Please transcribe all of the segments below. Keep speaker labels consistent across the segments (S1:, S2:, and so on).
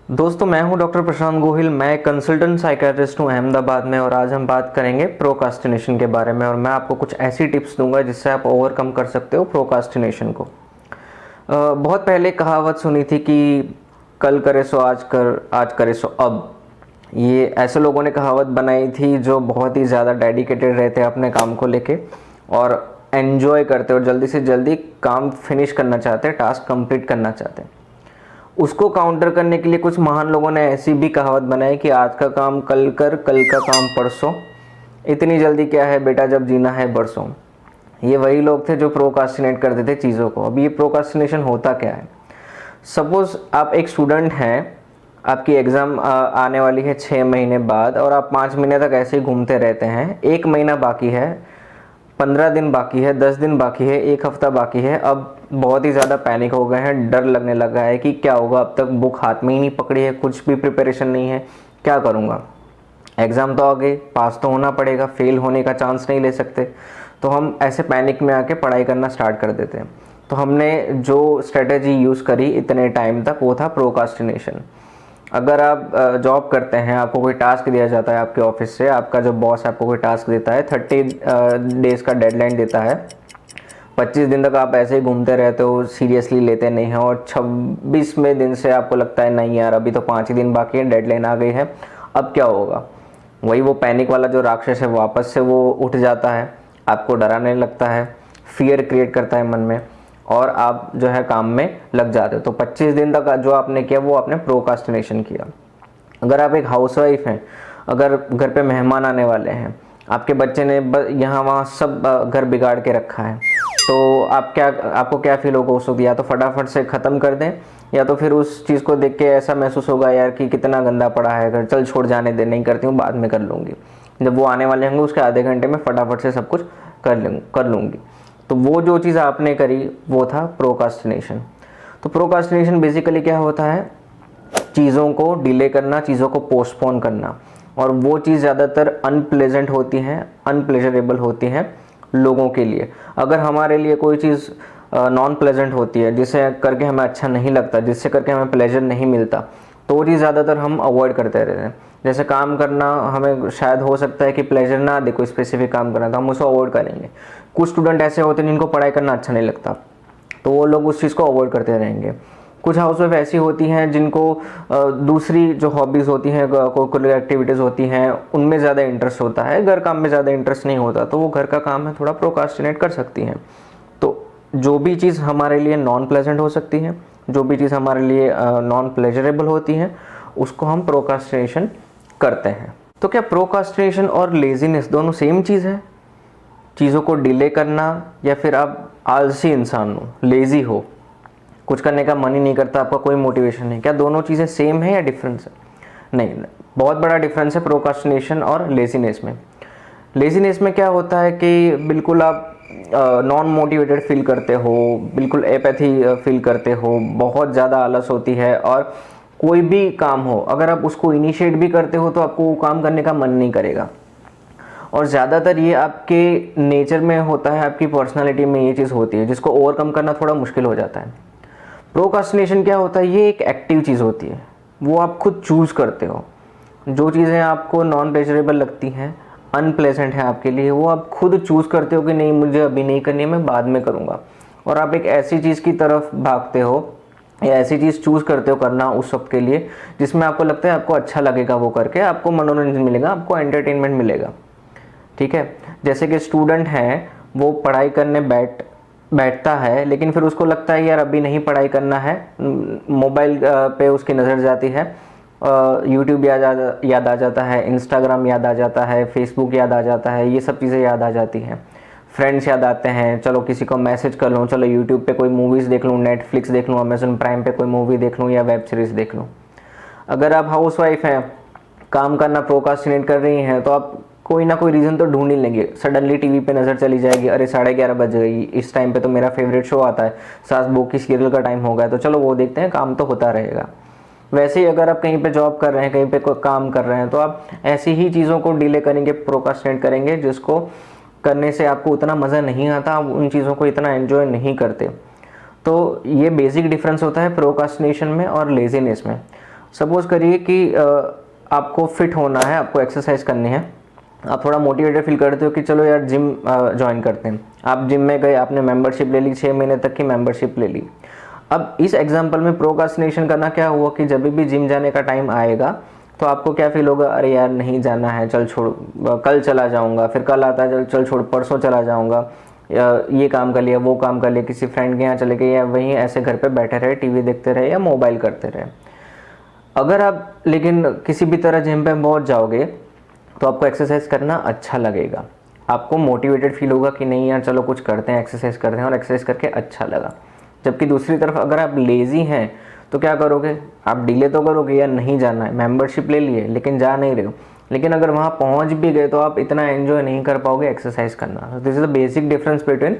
S1: दोस्तों, मैं हूं डॉक्टर प्रशांत गोहिल। मैं कंसल्टेंट साइकियाट्रिस्ट हूं अहमदाबाद में और आज हम बात करेंगे प्रोकास्टिनेशन के बारे में और मैं आपको कुछ ऐसी टिप्स दूंगा जिससे आप ओवरकम कर सकते हो प्रोकास्टिनेशन को। बहुत पहले कहावत सुनी थी कि कल करे सो आज कर, आज करे सो अब। ये ऐसे लोगों ने कहावत बनाई थी जो बहुत ही ज़्यादा डेडिकेटेड रहते हैं अपने काम को लेके और एन्जॉय करते और जल्दी से जल्दी काम फिनिश करना चाहते हैं, टास्क कंप्लीट करना चाहते हैं। उसको काउंटर करने के लिए कुछ महान लोगों ने ऐसी भी कहावत बनाई कि आज का काम कल कर, कल का काम परसों, इतनी जल्दी क्या है बेटा जब जीना है बरसों। ये वही लोग थे जो प्रोकास्टिनेट करते थे चीज़ों को। अब ये प्रोकास्टिनेशन होता क्या है? सपोज आप एक स्टूडेंट हैं, आपकी एग्ज़ाम आने वाली है 6 महीने बाद और आप 5 महीने तक ऐसे ही घूमते रहते हैं। 1 महीना बाकी है, 15 दिन बाकी है, 10 दिन बाकी है, 1 हफ्ता बाकी है। अब बहुत ही ज़्यादा पैनिक हो गए हैं, डर लगने लगा है कि क्या होगा, अब तक बुक हाथ में ही नहीं पकड़ी है, कुछ भी प्रिपरेशन नहीं है, क्या करूँगा। एग्ज़ाम तो आ गए, पास तो होना पड़ेगा, फेल होने का चांस नहीं ले सकते। तो हम ऐसे पैनिक में आके पढ़ाई करना स्टार्ट कर देते हैं। तो हमने जो स्ट्रेटेजी यूज़ करी इतने टाइम तक वो था प्रोकास्टिनेशन। अगर आप जॉब करते हैं, आपको कोई टास्क दिया जाता है आपके ऑफिस से, आपका जो बॉस आपको कोई टास्क देता है, 30 डेज़ का डेडलाइन देता है, 25 दिन तक आप ऐसे ही घूमते रहते हो, सीरियसली लेते नहीं हैं और 26वें दिन से आपको लगता है नहीं यार अभी तो 5 ही दिन बाकी है, डेडलाइन आ गई है, अब क्या होगा। वही वो पैनिक वाला जो राक्षस है वापस से वो उठ जाता है, आपको डराने लगता है, फियर क्रिएट करता है मन में और आप जो है काम में लग जाते हो। तो 25 दिन तक जो आपने किया वो आपने प्रोकास्टिनेशन किया। अगर आप एक हाउसवाइफ हैं, अगर घर पे मेहमान आने वाले हैं, आपके बच्चे ने यहाँ वहाँ सब घर बिगाड़ के रखा है, तो आपको क्या फील होगा उस वक्त? या तो फटाफट से ख़त्म कर दें या तो फिर उस चीज़ को देख के ऐसा महसूस होगा यार कि कितना गंदा पड़ा है घर, चल छोड़ जाने दे, नहीं करती हूँ, बाद में कर लूँगी। जब वो आने वाले होंगे उसके आधे घंटे में फटाफट से सब कुछ कर लूँगी। तो वो जो चीज़ आपने करी वो था प्रोकास्टिनेशन। तो प्रोकास्टिनेशन बेसिकली क्या होता है? चीज़ों को डिले करना, चीज़ों को पोस्टपोन करना। और वो चीज़ ज़्यादातर अनप्लेजेंट होती हैं, अनप्लेजरेबल होती हैं लोगों के लिए। अगर हमारे लिए कोई चीज़ नॉन प्लेजेंट होती है, जिसे करके हमें अच्छा नहीं लगता, जिससे करके हमें प्लेजर नहीं मिलता, तो वो चीज़ ज़्यादातर हम अवॉइड करते रहते हैं। जैसे काम करना हमें शायद हो सकता है कि प्लेजर ना दे, कोई स्पेसिफिक काम करना, तो हम उसको अवॉइड करेंगे। कुछ स्टूडेंट ऐसे होते हैं जिनको पढ़ाई करना अच्छा नहीं लगता, तो वो लोग उस चीज़ को अवॉइड करते रहेंगे। कुछ हाउसवाइफ ऐसी होती हैं जिनको दूसरी जो हॉबीज़ होती हैं, कोकुलर एक्टिविटीज़ होती हैं, उनमें ज़्यादा इंटरेस्ट होता है, घर काम में ज़्यादा इंटरेस्ट नहीं होता, तो वो घर का काम है थोड़ा प्रोकास्टिनेट कर सकती हैं। तो जो भी चीज़ हमारे लिए नॉन प्लेजेंट हो सकती है, जो भी चीज़ हमारे लिए नॉन प्लेजरेबल होती है, उसको हम प्रोकास्टिनेशन करते हैं। तो क्या प्रोकास्टिनेशन और लेजीनेस दोनों सेम चीज़ है? चीज़ों को डिले करना या फिर आप आलसी इंसान हो, लेज़ी हो, कुछ करने का मन ही नहीं करता, आपका कोई मोटिवेशन नहीं, क्या दोनों चीज़ें सेम है या डिफरेंस है? नहीं, बहुत बड़ा डिफरेंस है प्रोकास्टिनेशन और लेजीनेस में। लेजीनेस में क्या होता है कि बिल्कुल आप नॉन मोटिवेटेड फील करते हो, बिल्कुल एपैथी फील करते हो, बहुत ज़्यादा आलस होती है और कोई भी काम हो अगर आप उसको इनिशिएट भी करते हो तो आपको वो काम करने का मन नहीं करेगा। और ज़्यादातर ये आपके नेचर में होता है, आपकी पर्सनालिटी में ये चीज़ होती है, जिसको ओवरकम करना थोड़ा मुश्किल हो जाता है। प्रोकास्टिनेशन क्या होता है? ये एक एक्टिव चीज़ होती है, वो आप खुद चूज़ करते हो। जो चीज़ें आपको नॉन प्लेजरेबल लगती हैं, अनप्लेजेंट है आपके लिए, वो आप खुद चूज़ करते हो कि नहीं मुझे अभी नहीं करनी है, मैं बाद में करूँगा। और आप एक ऐसी चीज़ की तरफ भागते हो या ऐसी चीज़ चूज़ करते हो करना उस वक्त के लिए जिसमें आपको लगता है आपको अच्छा लगेगा, वो करके आपको मनोरंजन मिलेगा, आपको एंटरटेनमेंट मिलेगा। ठीक है, जैसे कि स्टूडेंट हैं, वो पढ़ाई करने बैठता है लेकिन फिर उसको लगता है यार अभी नहीं पढ़ाई करना है, मोबाइल पे उसकी नज़र जाती है, यूट्यूब याद आ जाता है, इंस्टाग्राम याद आ जाता है, फेसबुक याद आ जाता है, ये सब चीज़ें याद आ जाती हैं, फ्रेंड्स याद आते हैं, चलो किसी को मैसेज कर लूँ, चलो यूट्यूब पे कोई मूवीज़ देख लूँ, नेटफ्लिक्स देख लूँ, अमेजन प्राइम पे कोई मूवी देख लूँ या वेब सीरीज़ देख लूँ। अगर आप हाउसवाइफ हैं, काम करना प्रोकास्टिनेट कर रही हैं, तो आप कोई ना कोई रीज़न तो ढूंढ ही लेंगे। सडनली टीवी पे नज़र चली जाएगी, अरे 11:30 बज गई, इस टाइम पे तो मेरा फेवरेट शो आता है, सास बहू की सीरियल का टाइम हो गया, तो चलो वो देखते हैं, काम तो होता रहेगा। वैसे ही अगर आप कहीं पे जॉब कर रहे हैं, कहीं पे कोई काम कर रहे हैं, तो आप ऐसी ही चीज़ों को डिले करेंगे, प्रोकास्टिनेट करेंगे, जिसको करने से आपको उतना मज़ा नहीं आता, आप उन चीज़ों को इतना एंजॉय नहीं करते। तो ये बेसिक डिफरेंस होता है प्रोकास्टिनेशन में और लेजीनेस में। सपोज़ करिए कि आपको फिट होना है, आपको एक्सरसाइज करनी है, आप थोड़ा मोटिवेटेड फील करते हो कि चलो यार जिम ज्वाइन करते हैं। आप जिम में गए, आपने मेंबरशिप ले ली, 6 महीने तक की मेंबरशिप ले ली। अब इस एग्जांपल में प्रोक्रास्टिनेशन करना क्या हुआ कि जब भी जिम जाने का टाइम आएगा तो आपको क्या फील होगा, अरे यार नहीं जाना है, चल छोड़, कल चला जाऊंगा, फिर कल आता है, चल छोड़, परसों चला जाऊंगा, या ये काम कर लिया, वो काम कर लिया, किसी फ्रेंड के यहाँ चले गए, या वहीं ऐसे घर पे बैठे रहे, टीवी देखते रहे या मोबाइल करते रहे। अगर आप लेकिन किसी भी तरह जिम पे पहुँच जाओगे तो आपको एक्सरसाइज करना अच्छा लगेगा, आपको मोटिवेटेड फील होगा कि नहीं यार चलो कुछ करते हैं, एक्सरसाइज करते हैं, और एक्सरसाइज करके अच्छा लगा। जबकि दूसरी तरफ अगर आप लेज़ी हैं तो क्या करोगे, आप डिले तो करोगे, यार नहीं जाना है, मेंबरशिप ले लिए लेकिन जा नहीं रहे हो, लेकिन अगर वहाँ पहुँच भी गए तो आप इतना एंजॉय नहीं कर पाओगे एक्सरसाइज करना। This is the basic difference between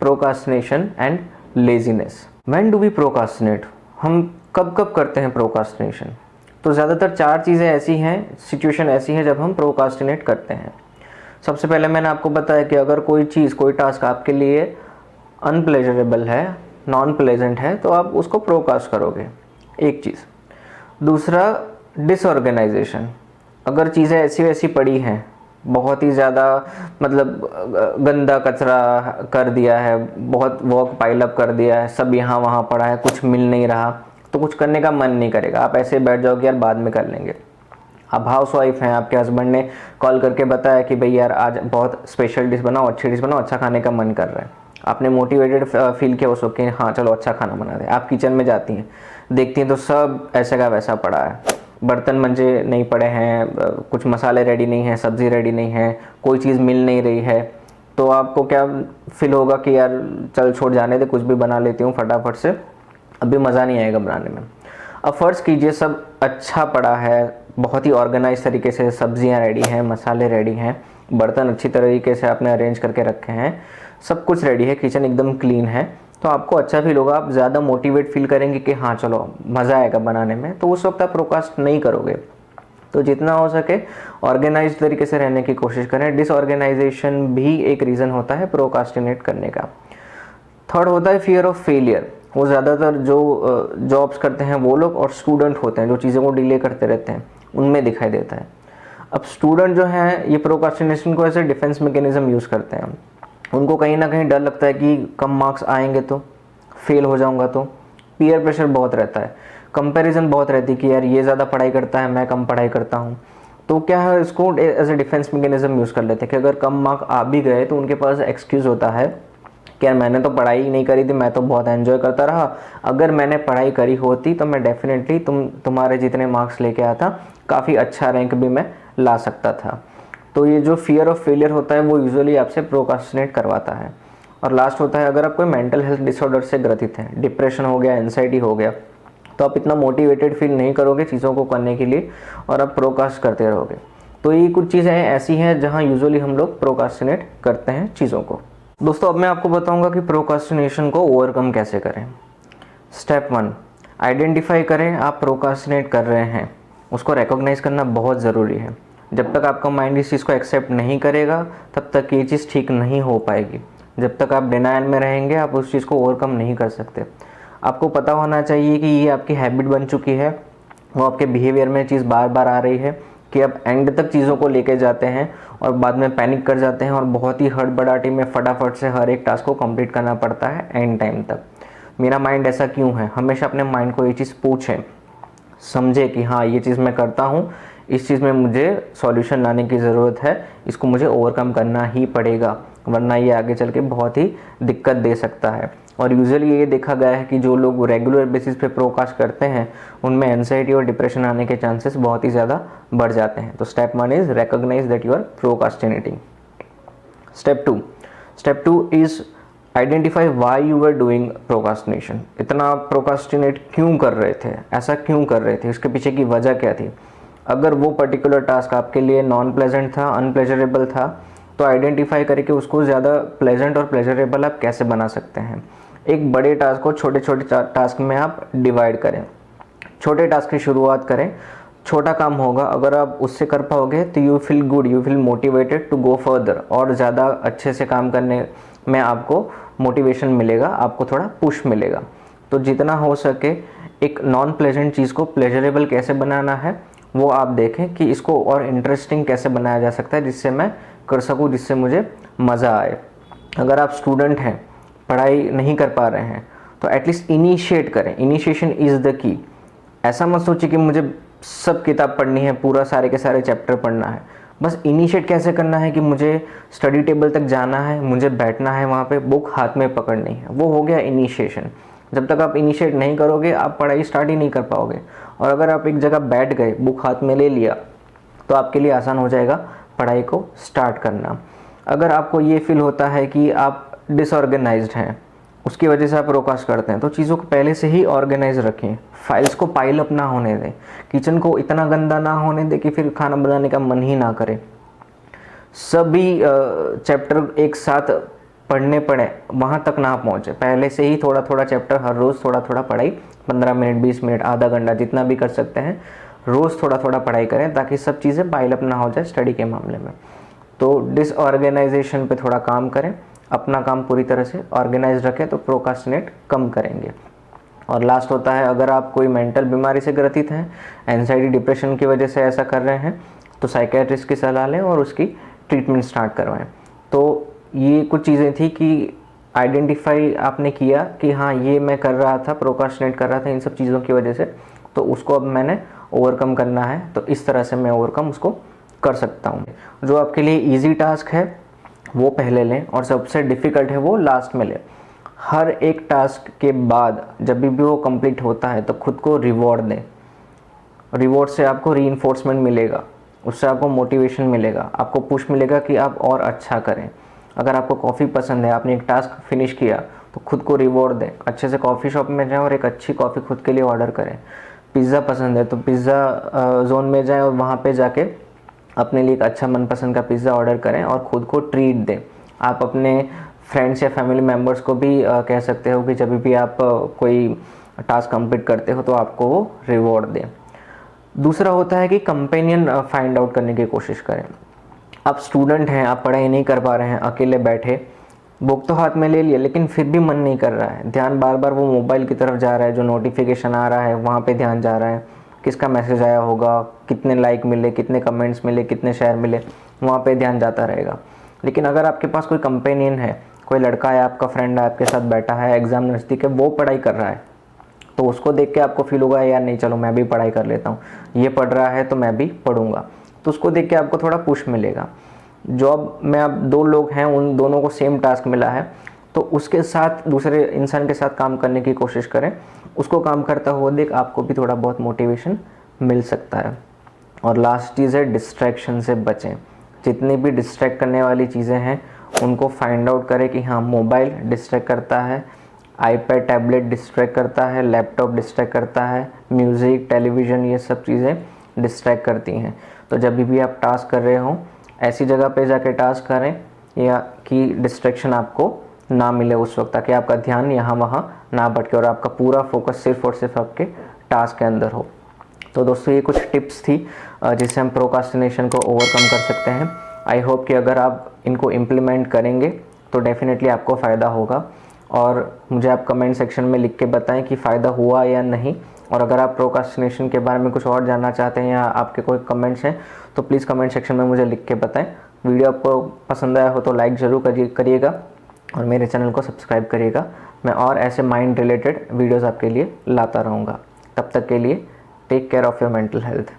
S1: procrastination and laziness. When do we procrastinate, हम कब कब करते हैं प्रोक्रास्टिनेशन? तो ज़्यादातर 4 चीज़ें ऐसी हैं, सिचुएशन ऐसी हैं जब हम प्रोक्रास्टिनेट करते हैं। सबसे पहले मैंने आपको बताया कि अगर कोई चीज़, कोई टास्क आपके लिए अनप्लेजरेबल है, नॉन प्लेजेंट है, तो आप उसको प्रोक्रास्ट करोगे, एक चीज़। दूसरा, डिसऑर्गेनाइजेशन, अगर चीज़ें ऐसी वैसी पड़ी हैं, बहुत ही ज़्यादा मतलब गंदा कचरा कर दिया है, बहुत वर्क पाइल अप कर दिया है, सब यहाँ वहाँ पड़ा है, कुछ मिल नहीं रहा, तो कुछ करने का मन नहीं करेगा, आप ऐसे बैठ जाओगे यार बाद में कर लेंगे। आप हाउस वाइफ हैं, आपके हस्बैंड ने कॉल करके बताया कि भाई यार आज बहुत स्पेशल डिश बनाओ, अच्छी डिश बनाओ, अच्छा खाने का मन कर रहा है, आपने मोटिवेटेड फील किया उस वक्त कि हाँ चलो अच्छा खाना बना दे। आप किचन में जाती हैं, देखती हैं तो सब ऐसा का वैसा पड़ा है, बर्तन मंजे नहीं पड़े हैं, कुछ मसाले रेडी नहीं हैं, सब्ज़ी रेडी नहीं है, कोई चीज़ मिल नहीं रही है, तो आपको क्या फील होगा कि यार चल छोड़, जाने दे, कुछ भी बना लेती हूँ फटाफट से, अभी मज़ा नहीं आएगा बनाने में। अब फ़र्ज़ कीजिए सब अच्छा पड़ा है, बहुत ही ऑर्गेनाइज तरीके से सब्जियां रेडी हैं, मसाले रेडी हैं, बर्तन अच्छी तरीके से आपने अरेंज करके रखे हैं, सब कुछ रेडी है, किचन एकदम क्लीन है, तो आपको अच्छा फील होगा, आप ज़्यादा मोटिवेट फील करेंगे कि हाँ चलो मज़ा आएगा बनाने में, तो उस वक्त आप प्रोक्रास्ट नहीं करोगे। तो जितना हो सके ऑर्गेनाइज तरीके से रहने की कोशिश करें। डिसऑर्गेनाइजेशन भी एक रीज़न होता है प्रोक्रास्टिनेट करने का। थर्ड होता है फियर ऑफ फेलियर। वो ज़्यादातर जो जॉब्स करते हैं वो लोग और स्टूडेंट होते हैं जो चीज़ों को डिले करते रहते हैं, उनमें दिखाई देता है। अब स्टूडेंट जो हैं ये प्रोक्रास्टिनेशन को ऐसे डिफेंस मैकेनिज्म यूज़ करते हैं। उनको कहीं ना कहीं डर लगता है कि कम मार्क्स आएंगे तो फेल हो जाऊंगा, तो पीयर प्रेशर बहुत रहता है, कंपैरिजन बहुत रहती है कि यार ये ज़्यादा पढ़ाई करता है, मैं कम पढ़ाई करता हूँ, तो क्या है इसको as a defence mechanism use कर लेते हैं कि अगर कम मार्क्स आ भी गए तो उनके पास एक्सक्यूज़ होता है कि यार मैंने तो पढ़ाई नहीं करी थी, मैं तो बहुत एंजॉय करता रहा, अगर मैंने पढ़ाई करी होती तो मैं डेफिनेटली तुम्हारे जितने मार्क्स लेके आया था, काफ़ी अच्छा रैंक भी मैं ला सकता था। तो ये जो फियर ऑफ फेलियर होता है वो यूजुअली आपसे प्रोक्रास्टिनेट करवाता है। और लास्ट होता है अगर आप कोई मेंटल हेल्थ डिसऑर्डर से ग्रसित हैं, डिप्रेशन हो गया, एंजाइटी हो गया, तो आप इतना मोटिवेटेड फील नहीं करोगे चीज़ों को करने के लिए और आप प्रोक्रास्ट करते रहोगे। तो ये कुछ चीज़ें ऐसी हैं जहाँ यूजुअली हम लोग प्रोक्रास्टिनेट करते हैं चीज़ों को। दोस्तों अब मैं आपको बताऊंगा कि प्रोक्रास्टिनेशन को ओवरकम कैसे करें। स्टेप 1, आइडेंटिफाई करें आप प्रोक्रास्टिनेट कर रहे हैं, उसको रिकॉग्नाइज करना बहुत ज़रूरी है। जब तक आपका माइंड इस चीज़ को एक्सेप्ट नहीं करेगा तब तक ये चीज़ ठीक नहीं हो पाएगी। जब तक आप डिनायल में रहेंगे आप उस चीज़ को ओवरकम नहीं कर सकते। आपको पता होना चाहिए कि ये आपकी हैबिट बन चुकी है, वो आपके बिहेवियर में चीज़ बार बार आ रही है कि आप एंड तक चीज़ों को लेके जाते हैं और बाद में पैनिक कर जाते हैं और बहुत ही हड़बड़ाहटी में फटाफट से हर एक टास्क को कंप्लीट करना पड़ता है एंड टाइम तक। मेरा माइंड ऐसा क्यों है? हमेशा अपने माइंड को ये चीज़ पूछें, समझे कि हाँ ये चीज़ मैं करता हूँ, इस चीज़ में मुझे सॉल्यूशन लाने की ज़रूरत है, इसको मुझे ओवरकम करना ही पड़ेगा, वरना ये आगे चल के बहुत ही दिक्कत दे सकता है। और यूजुअली ये देखा गया है कि जो लोग रेगुलर बेसिस पे प्रोक्रास्ट करते हैं उनमें एंजाइटी और डिप्रेशन आने के चांसेस बहुत ही ज़्यादा बढ़ जाते हैं। तो step 1 is recognise that you are procrastinating. Step 2 is identify why you are doing procrastination. इतना प्रोक्रास्टिनेट क्यों कर रहे थे, ऐसा क्यों कर रहे थे, इसके पीछे की वजह क्या थी। अगर वो पर्टिकुलर टास्क आपके लिए नॉन प्लेजेंट था, अनप्लेजरेबल था, तो आइडेंटिफाई करके उसको ज़्यादा प्लेजेंट और प्लेजरेबल आप कैसे बना सकते हैं। एक बड़े टास्क को छोटे छोटे टास्क में आप डिवाइड करें, छोटे टास्क की शुरुआत करें, छोटा काम होगा, अगर आप उससे कर पाओगे तो you feel good, you feel motivated to go further, और ज़्यादा अच्छे से काम करने में आपको मोटिवेशन मिलेगा, आपको थोड़ा पुश मिलेगा। तो जितना हो सके एक नॉन प्लेजेंट चीज़ को प्लेजरेबल कैसे बनाना है वो आप देखें कि इसको और इंटरेस्टिंग कैसे बनाया जा सकता है जिससे मैं कर सकूँ, जिससे मुझे मज़ा आए। अगर आप स्टूडेंट हैं, पढ़ाई नहीं कर पा रहे हैं, तो एटलीस्ट इनिशिएट करें। Initiation is the key. ऐसा मत सोचिए कि मुझे सब किताब पढ़नी है, पूरा सारे के सारे चैप्टर पढ़ना है। बस इनिशिएट कैसे करना है कि मुझे स्टडी टेबल तक जाना है, मुझे बैठना है, वहाँ पे बुक हाथ में पकड़नी है, वो हो गया इनिशिएशन। जब तक आप इनिशिएट नहीं करोगे आप पढ़ाई स्टार्ट ही नहीं कर पाओगे। और अगर आप एक जगह बैठ गए, बुक हाथ में ले लिया, तो आपके लिए आसान हो जाएगा पढ़ाई को स्टार्ट करना। अगर आपको ये फील होता है कि आप डिसऑर्गेनाइज्ड हैं, उसकी वजह से आप प्रोकास्ट करते हैं, तो चीज़ों को पहले से ही ऑर्गेनाइज रखें। फाइल्स को पाइल अप ना होने दें, किचन को इतना गंदा ना होने दें कि फिर खाना बनाने का मन ही ना करे। सभी चैप्टर एक साथ पढ़ने पड़े वहाँ तक ना पहुँचे, पहले से ही थोड़ा थोड़ा चैप्टर हर रोज़ थोड़ा थोड़ा पढ़ाई, 15 मिनट 20 मिनट आधा घंटा जितना भी कर सकते हैं, रोज़ थोड़ा थोड़ा पढ़ाई करें ताकि सब चीज़ें पाइल अप ना हो जाए स्टडी के मामले में। तो डिसऑर्गेनाइजेशन पे थोड़ा काम करें, अपना काम पूरी तरह से ऑर्गेनाइज रखें तो प्रोकास्टिनेट कम करेंगे। और लास्ट होता है, अगर आप कोई मेंटल बीमारी से ग्रसित हैं, एंजाइटी डिप्रेशन की वजह से ऐसा कर रहे हैं, तो साइकियाट्रिस्ट की सलाह लें और उसकी ट्रीटमेंट स्टार्ट करवाएं। तो ये कुछ चीज़ें थी कि आइडेंटिफाई आपने किया कि हाँ ये मैं कर रहा था, प्रोकास्टिनेट कर रहा था इन सब चीज़ों की वजह से, तो उसको अब मैंने ओवरकम करना है, तो इस तरह से मैं ओवरकम उसको कर सकता हूँ। जो आपके लिए ईजी टास्क है वो पहले लें और सबसे डिफ़िकल्ट है वो लास्ट में लें। हर एक टास्क के बाद जब भी वो कंप्लीट होता है तो खुद को रिवॉर्ड दें। रिवॉर्ड से आपको रीइंफोर्समेंट मिलेगा, उससे आपको मोटिवेशन मिलेगा, आपको पुश मिलेगा कि आप और अच्छा करें। अगर आपको कॉफ़ी पसंद है, आपने एक टास्क फिनिश किया, तो खुद को रिवॉर्ड दें, अच्छे से कॉफ़ी शॉप में जाएं और एक अच्छी कॉफ़ी खुद के लिए ऑर्डर करें। पिज़्ज़ा पसंद है तो पिज़्ज़ा जोन में जाएं और वहाँ पे जाके अपने लिए एक अच्छा मनपसंद का पिज़्ज़ा ऑर्डर करें और ख़ुद को ट्रीट दें। आप अपने फ्रेंड्स या फैमिली मेम्बर्स को भी कह सकते हो कि जब भी आप कोई टास्क कंप्लीट करते हो तो आपको वो रिवॉर्ड दें। दूसरा होता है कि कंपेनियन फाइंड आउट करने की कोशिश करें। आप स्टूडेंट हैं, आप पढ़ाई नहीं कर पा रहे हैं, अकेले बैठे, बुक तो हाथ में ले लिए लेकिन फिर भी मन नहीं कर रहा है, ध्यान बार बार वो मोबाइल की तरफ जा रहा है, जो नोटिफिकेशन आ रहा है वहाँ पे ध्यान जा रहा है, किसका मैसेज आया होगा, कितने लाइक मिले, कितने कमेंट्स मिले, कितने शेयर मिले, वहाँ पे ध्यान जाता रहेगा। लेकिन अगर आपके पास कोई कंपेनियन है, कोई लड़का है, आपका फ्रेंड है, आपके साथ बैठा है, एग्ज़ाम नज़दीक है, वो पढ़ाई कर रहा है, तो उसको देख के आपको फील होगा यार नहीं चलो मैं भी पढ़ाई कर लेता हूँ, ये पढ़ रहा है तो मैं भी पढ़ूंगा, तो उसको देख के आपको थोड़ा पुश मिलेगा। जॉब में आप दो लोग हैं, उन दोनों को सेम टास्क मिला है, तो उसके साथ दूसरे इंसान के साथ काम करने की कोशिश करें, उसको काम करता हुआ देख आपको भी थोड़ा बहुत मोटिवेशन मिल सकता है। और लास्ट चीज़ है डिस्ट्रैक्शन से बचें। जितनी भी डिस्ट्रैक्ट करने वाली चीज़ें हैं उनको फाइंड आउट करें कि हाँ मोबाइल डिस्ट्रैक्ट करता है, आईपैड टैबलेट डिस्ट्रैक्ट करता है, लैपटॉप डिस्ट्रैक्ट करता है, म्यूज़िक टेलीविज़न ये सब चीज़ें डिस्ट्रैक्ट करती हैं। तो जब भी आप टास्क कर रहे हों ऐसी जगह पे जाके टास्क करें या कि डिस्ट्रैक्शन आपको ना मिले उस वक्त, ताकि आपका ध्यान यहाँ वहाँ ना भटके और आपका पूरा फोकस सिर्फ और सिर्फ आपके टास्क के अंदर हो। तो दोस्तों ये कुछ टिप्स थी जिससे हम प्रोकास्टिनेशन को ओवरकम कर सकते हैं। आई होप कि अगर आप इनको इम्प्लीमेंट करेंगे तो डेफिनेटली आपको फ़ायदा होगा और मुझे आप कमेंट सेक्शन में लिख के बताएं कि फ़ायदा हुआ या नहीं। और अगर आप प्रोकास्टिनेशन के बारे में कुछ और जानना चाहते हैं या आपके कोई कमेंट्स हैं तो प्लीज़ कमेंट सेक्शन में मुझे लिख के बताएं। वीडियो आपको पसंद आया हो तो लाइक ज़रूर करिएगा और मेरे चैनल को सब्सक्राइब करिएगा। मैं और ऐसे माइंड रिलेटेड वीडियोज़ आपके लिए लाता रहूँगा। तब तक के लिए take care of your mental health.